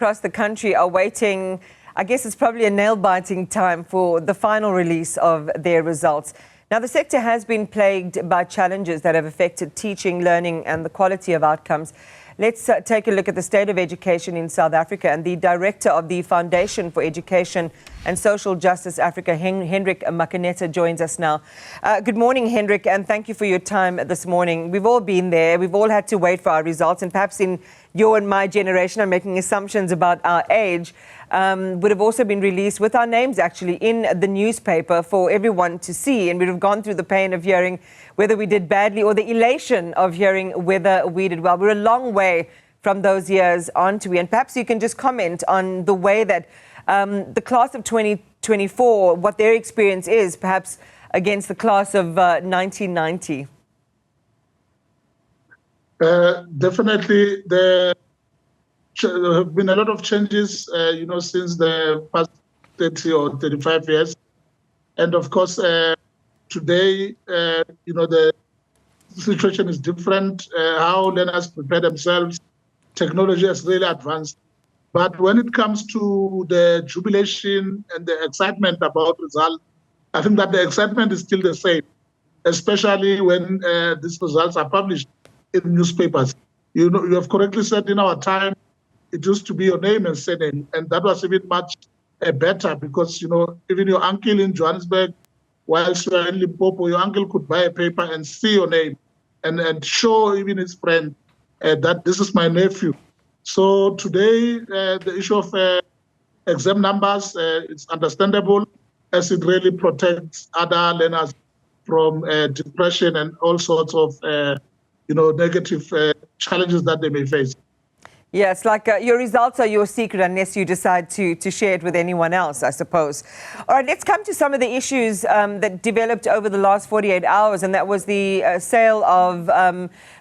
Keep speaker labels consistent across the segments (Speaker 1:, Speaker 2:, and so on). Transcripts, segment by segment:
Speaker 1: across the country are waiting. I guess it's probably a nail-biting time for the final release of their results. Now, the sector has been plagued by challenges that have affected teaching, learning and the quality of outcomes. Let's take a look at the state of education in South Africa. And the director of the Foundation for Education and Social Justice Africa, Hendrick Makaneta, joins us now. Good morning, Hendrick, and thank you for your time this morning. We've all been there. We've all had to wait for our results, and perhaps in your and my generation, I'm making assumptions about our age, would have also been released with our names actually in the newspaper for everyone to see, and we'd have gone through the pain of hearing whether we did badly or the elation of hearing whether we did well. We're a long way from those years, aren't we? And perhaps you can just comment on the way that the class of 2024, what their experience is, perhaps against the class of 1990.
Speaker 2: Definitely, there have been a lot of changes, since the past 30 or 35 years. And of course, today, the situation is different. How learners prepare themselves, technology has really advanced. But when it comes to the jubilation and the excitement about results, I think that the excitement is still the same, especially when these results are published in newspapers. You have correctly said, in our time, it used to be your name and surname, and that was even much better because, even your uncle in Johannesburg, whilst you are in Limpopo, your uncle could buy a paper and see your name and show even his friend that this is my nephew. So today, the issue of exam numbers, it's understandable as it really protects other learners from depression and all sorts of negative challenges that they may face.
Speaker 1: Yes, like your results are your secret unless you decide to share it with anyone else, I suppose. All right, let's come to some of the issues that developed over the last 48 hours, and that was the sale of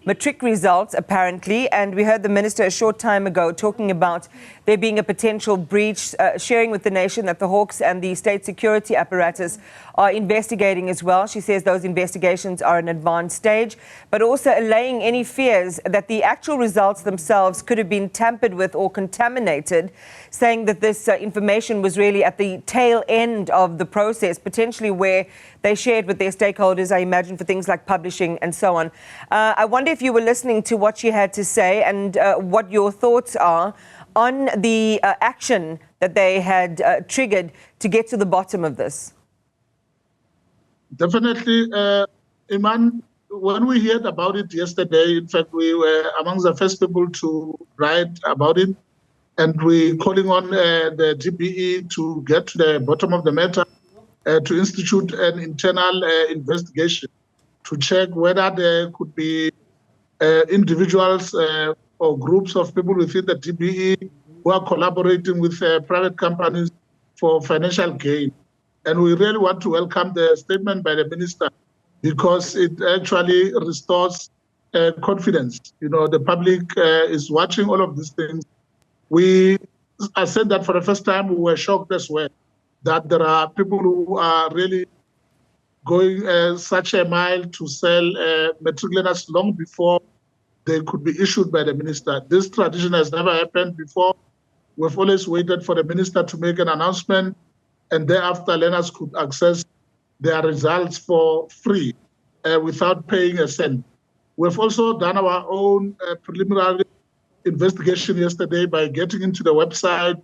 Speaker 1: matric results, apparently. And we heard the minister a short time ago talking about there being a potential breach, sharing with the nation that the Hawks and the state security apparatus are investigating as well. She says those investigations are an advanced stage, but also allaying any fears that the actual results themselves could have been tampered with or contaminated, saying that this information was really at the tail end of the process, potentially where they shared with their stakeholders, I imagine, for things like publishing and so on. I wonder if you were listening to what she had to say and what your thoughts are on the action that they had triggered to get to the bottom of this.
Speaker 2: Definitely, Iman, when we heard about it yesterday, in fact, we were among the first people to write about it, and we're calling on the DBE to get to the bottom of the matter, to institute an internal investigation to check whether there could be individuals or groups of people within the DBE who are collaborating with private companies for financial gain. And we really want to welcome the statement by the minister because it actually restores confidence. The public is watching all of these things. I said that for the first time, we were shocked as well that there are people who are really going such a mile to sell matric learners long before they could be issued by the minister. This tradition has never happened before. We've always waited for the minister to make an announcement, and thereafter learners could access their results for free without paying a cent. We've also done our own preliminary investigation yesterday by getting into the website,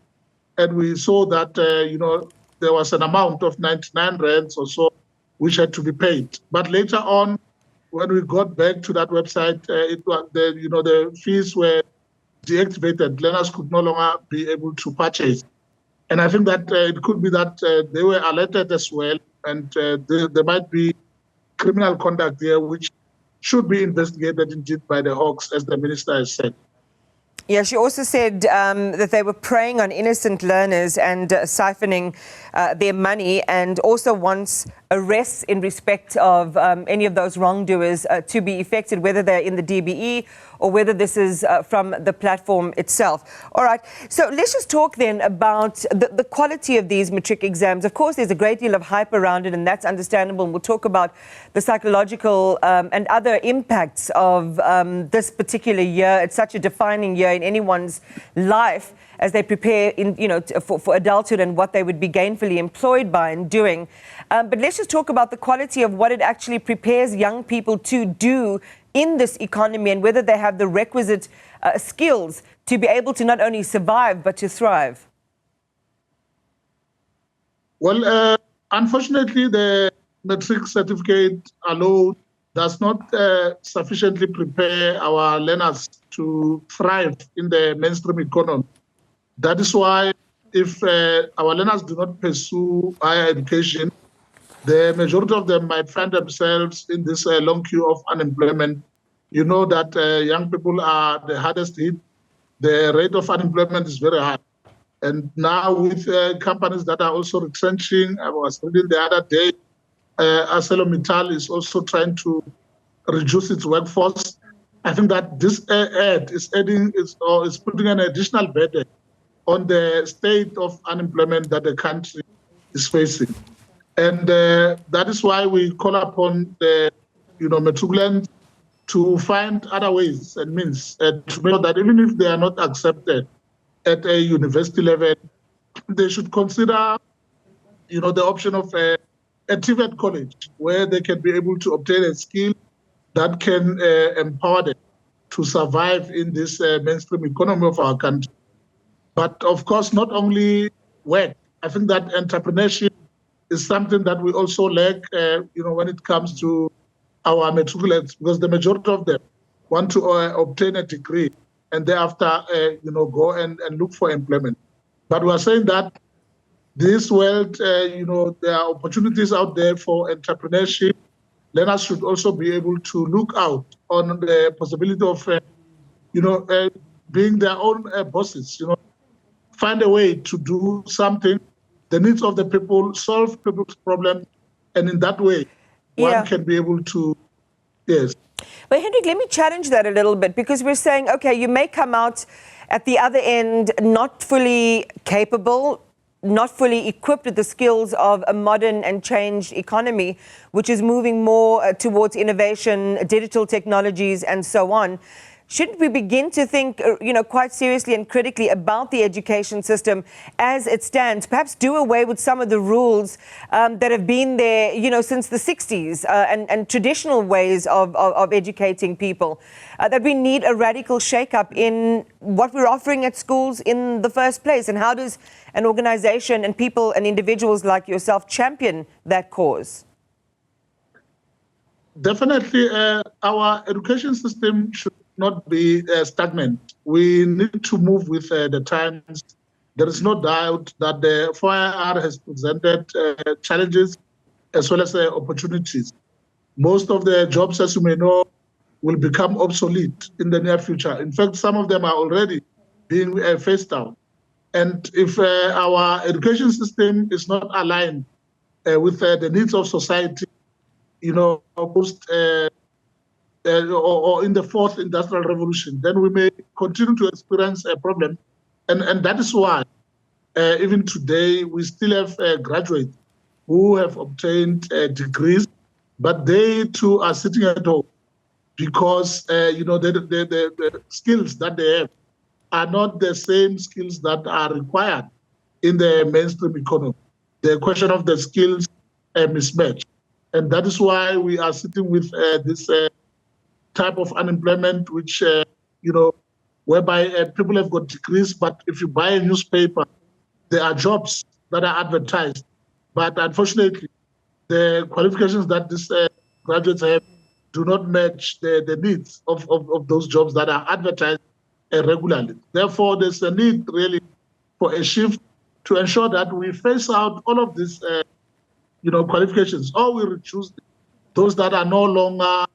Speaker 2: and we saw that there was an amount of 99 rands or so which had to be paid. But later on, when we got back to that website, the fees were deactivated. Learners could no longer be able to purchase. And I think that it could be that they were alerted as well, and there might be criminal conduct there, which should be investigated indeed by the Hawks, as the minister has said.
Speaker 1: Yeah, she also said that they were preying on innocent learners and siphoning their money, and also wants arrests in respect of any of those wrongdoers to be effected, whether they're in the DBE or whether this is from the platform itself. All right, so let's just talk then about the quality of these matric exams. Of course, there's a great deal of hype around it, and that's understandable. And we'll talk about the psychological and other impacts of this particular year. It's such a defining year in anyone's life as they prepare for adulthood and what they would be gainfully employed by and doing. But let's just talk about the quality of what it actually prepares young people to do in this economy, and whether they have the requisite skills to be able to not only survive but to thrive.
Speaker 2: Well, unfortunately, the matric certificate alone does not sufficiently prepare our learners to thrive in the mainstream economy. That is why if our learners do not pursue higher education, the majority of them might find themselves in this long queue of unemployment. You know that young people are the hardest hit. The rate of unemployment is very high. And now with companies that are also retrenching, I was reading the other day, ArcelorMittal is also trying to reduce its workforce. I think that this ad is putting an additional burden on the state of unemployment that the country is facing. And that is why we call upon the matriculants to find other ways and means to make sure that even if they are not accepted at a university level, they should consider the option of a TVET college where they can be able to obtain a skill that can empower them to survive in this mainstream economy of our country. But of course, not only work. I think that entrepreneurship is something that we also lack, when it comes to our matriculants, because the majority of them want to obtain a degree and thereafter, go and look for employment. But we are saying that this world, there are opportunities out there for entrepreneurship. Learners should also be able to look out on the possibility of, being their own bosses, find a way to do something, the needs of the people, solve people's problems, and in that way, one can be able to, yes.
Speaker 1: But Hendrick, let me challenge that a little bit, because we're saying, okay, you may come out at the other end not fully capable, not fully equipped with the skills of a modern and changed economy, which is moving more towards innovation, digital technologies, and so on. Shouldn't we begin to think, quite seriously and critically about the education system as it stands? Perhaps do away with some of the rules that have been there, since the 60s and traditional ways of educating people. That we need a radical shake-up in what we're offering at schools in the first place. And how does an organization and people and individuals like yourself champion that cause?
Speaker 2: Definitely, our education system should not be stagnant. We need to move with the times. There is no doubt that the 4IR has presented challenges as well as opportunities. Most of the jobs, as you may know, will become obsolete in the near future. In fact, some of them are already being phased out. And if our education system is not aligned with the needs of society, or in the fourth industrial revolution, then we may continue to experience a problem. And that is why even today we still have graduates who have obtained degrees, but they too are sitting at home because the skills that they have are not the same skills that are required in the mainstream economy. The question of the skills mismatch. And that is why we are sitting with this type of unemployment, which, whereby people have got degrees, but if you buy a newspaper, there are jobs that are advertised. But unfortunately, the qualifications that these graduates have do not match the needs of those jobs that are advertised regularly. Therefore, there's a need really for a shift to ensure that we phase out all of these qualifications, or we reduce those that are no longer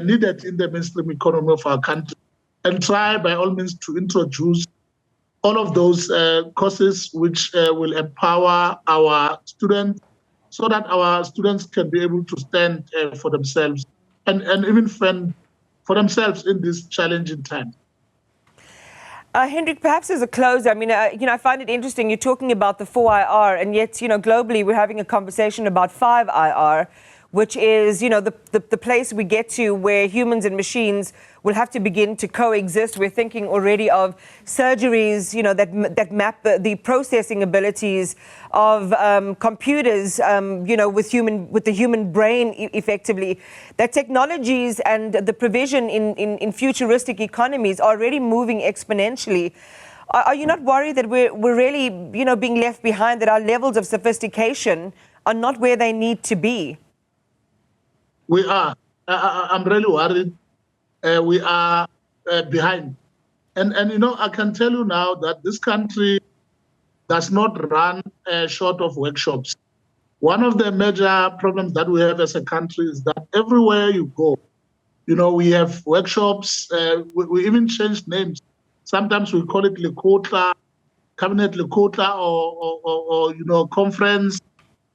Speaker 2: needed in the mainstream economy of our country, and try by all means to introduce all of those courses which will empower our students so that our students can be able to stand for themselves and even fend for themselves in this challenging time.
Speaker 1: Hendrick, perhaps as a close, I mean, I find it interesting. You're talking about the 4IR, and yet, globally, we're having a conversation about 5IR, which is, the place we get to where humans and machines will have to begin to coexist. We're thinking already of surgeries, that map the processing abilities of computers, with the human brain effectively. That technologies and the provision in futuristic economies are already moving exponentially. Are you not worried that we're really, being left behind, that our levels of sophistication are not where they need to be?
Speaker 2: We are. I'm really worried. We are behind. And I can tell you now that this country does not run short of workshops. One of the major problems that we have as a country is that everywhere you go, we have workshops. We even changed names. Sometimes we call it Lekotla, Cabinet Lekotla, or conference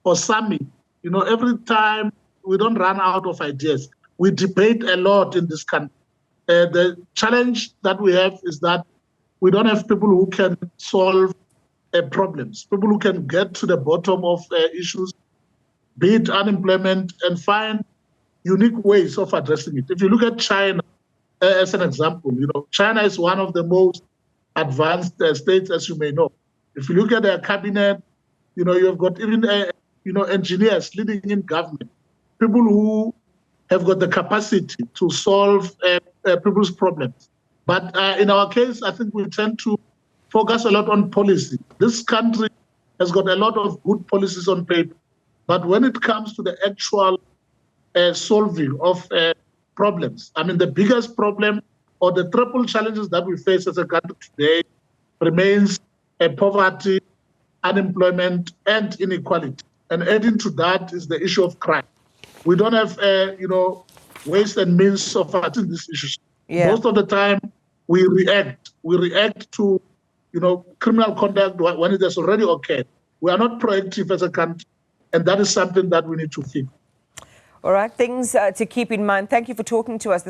Speaker 2: or summit. Every time, we don't run out of ideas. We debate a lot in this country. The challenge that we have is that we don't have people who can solve problems, people who can get to the bottom of issues, be it unemployment, and find unique ways of addressing it. If you look at China as an example, China is one of the most advanced states, as you may know. If you look at their cabinet, you've got even engineers leading in government, people who have got the capacity to solve people's problems. But in our case, I think we tend to focus a lot on policy. This country has got a lot of good policies on paper, but when it comes to the actual solving of problems, I mean, the biggest problem or the triple challenges that we face as a country today remains poverty, unemployment, and inequality. And adding to that is the issue of crime. We don't have, ways and means of addressing these issues. Yeah. Most of the time, we react. We react to, criminal conduct when it has already occurred. We are not proactive as a country, and that is something that we need to fix.
Speaker 1: All right, things to keep in mind. Thank you for talking to us.